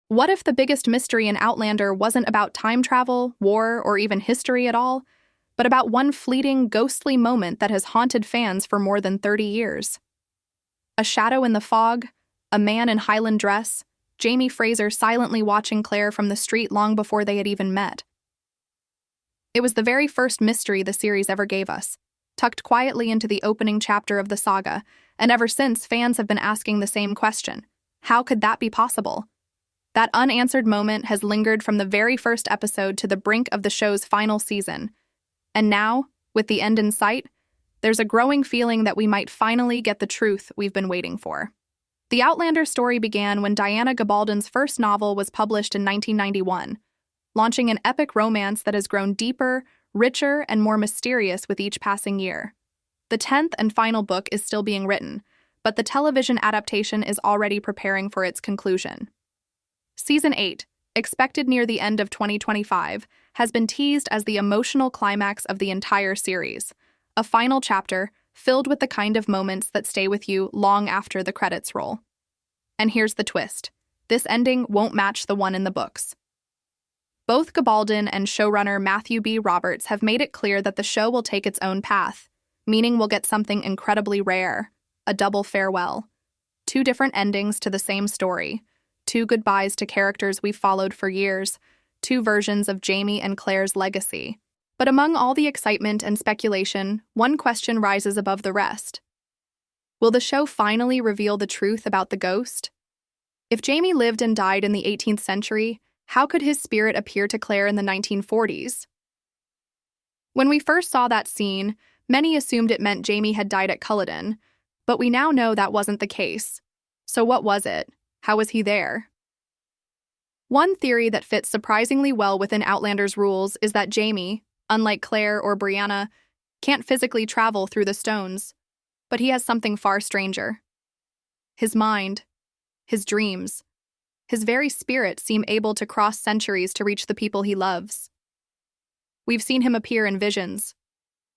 What if the biggest mystery in Outlander wasn't about time travel, war, or even history at all, but about one fleeting, ghostly moment that has haunted fans for more than 30 years? A shadow in the fog, a man in Highland dress, Fraser silently watching Claire from the street long before they had even met. It was the very first mystery the series ever gave us, tucked quietly into the opening chapter of the saga, and ever since fans have been asking the same question. How could that be possible? That unanswered moment has lingered from the very first episode to the brink of the show's final season. And now, with the end in sight, there's a growing feeling that we might finally get the truth we've been waiting for. The Outlander story began when Diana Gabaldon's first novel was published in 1991, launching an epic romance that has grown deeper, richer, and more mysterious with each passing year. The 10th and final book is still being written, but the television adaptation is already preparing for its conclusion. Season 8, expected near the end of 2025, has been teased as the emotional climax of the entire series, a final chapter filled with the kind of moments that stay with you long after the credits roll. And here's the twist. This ending won't match the one in the books. Both Gabaldon and showrunner Matthew B. Roberts have made it clear that the show will take its own path, meaning we'll get something incredibly rare, a double farewell. Two different endings to the same story, two goodbyes to characters we've followed for years, two versions of Jamie and Claire's legacy. But among all the excitement and speculation, one question rises above the rest. Will the show finally reveal the truth about the ghost? If Jamie lived and died in the 18th century, how could his spirit appear to Claire in the 1940s? When we first saw that scene, many assumed it meant Jamie had died at Culloden, but we now know that wasn't the case. So what was it? How was he there? One theory that fits surprisingly well within Outlander's rules is that Jamie, unlike Claire or Brianna, can't physically travel through the stones, but he has something far stranger. His mind, his dreams, his very spirit seem able to cross centuries to reach the people he loves. We've seen him appear in visions.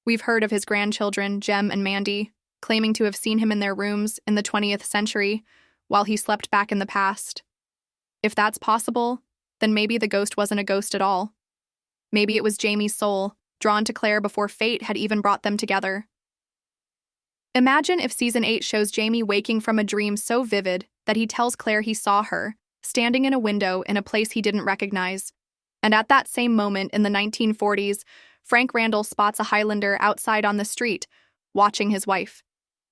We've heard of his grandchildren, Jem and Mandy, claiming to have seen him in their rooms in the 20th century while he slept back in the past. If that's possible, then maybe the ghost wasn't a ghost at all. Maybe it was Jamie's soul, drawn to Claire before fate had even brought them together. Imagine if Season 8 shows Jamie waking from a dream so vivid that he tells Claire he saw her, standing in a window in a place he didn't recognize. And at that same moment in the 1940s, Frank Randall spots a Highlander outside on the street, watching his wife.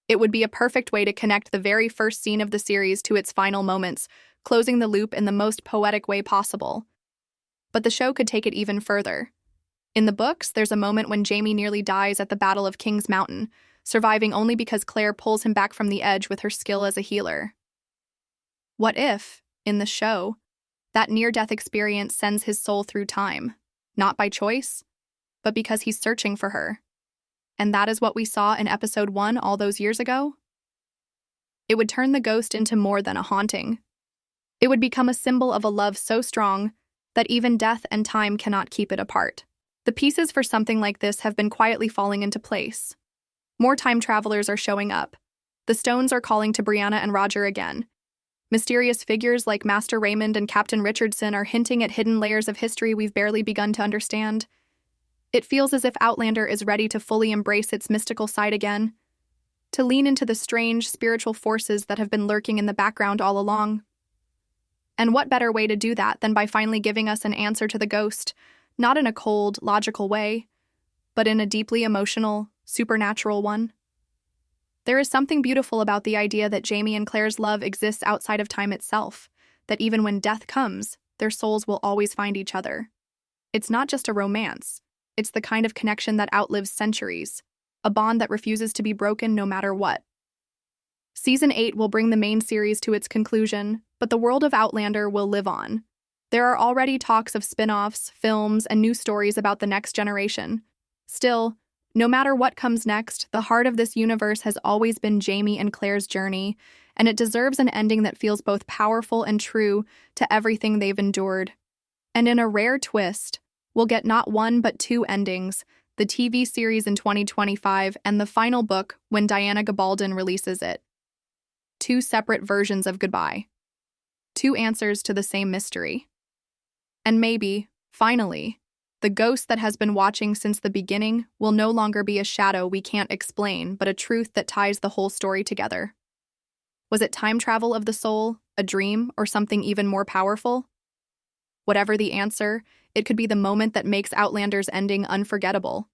It would be a perfect way to connect the very first scene of the series to its final moments, closing the loop in the most poetic way possible. But the show could take it even further. In the books, there's a moment when Jamie nearly dies at the Battle of King's Mountain, surviving only because Claire pulls him back from the edge with her skill as a healer. What if, in the show, that near-death experience sends his soul through time, not by choice, but because he's searching for her? And that is what we saw in episode 1 all those years ago? It would turn the ghost into more than a haunting. It would become a symbol of a love so strong that even death and time cannot keep it apart. The pieces for something like this have been quietly falling into place. More time travelers are showing up. The stones are calling to Brianna and Roger again. Mysterious figures like Master Raymond and Captain Richardson are hinting at hidden layers of history we've barely begun to understand. It feels as if Outlander is ready to fully embrace its mystical side again, to lean into the strange spiritual forces that have been lurking in the background all along. And what better way to do that than by finally giving us an answer to the ghost, not in a cold, logical way, but in a deeply emotional, supernatural one? There is something beautiful about the idea that Jamie and Claire's love exists outside of time itself, that even when death comes, their souls will always find each other. It's not just a romance. It's the kind of connection that outlives centuries, a bond that refuses to be broken no matter what. Season 8 will bring the main series to its conclusion, but the world of Outlander will live on. There are already talks of spin-offs, films, and new stories about the next generation. Still, no matter what comes next, the heart of this universe has always been Jamie and Claire's journey, and it deserves an ending that feels both powerful and true to everything they've endured. And in a rare twist, we'll get not one but two endings, the TV series in 2025 and the final book when Diana Gabaldon releases it. Two separate versions of goodbye. Two answers to the same mystery. And maybe, finally, the ghost that has been watching since the beginning will no longer be a shadow we can't explain, but a truth that ties the whole story together. Was it time travel of the soul, a dream, or something even more powerful? Whatever the answer, it could be the moment that makes Outlander's ending unforgettable.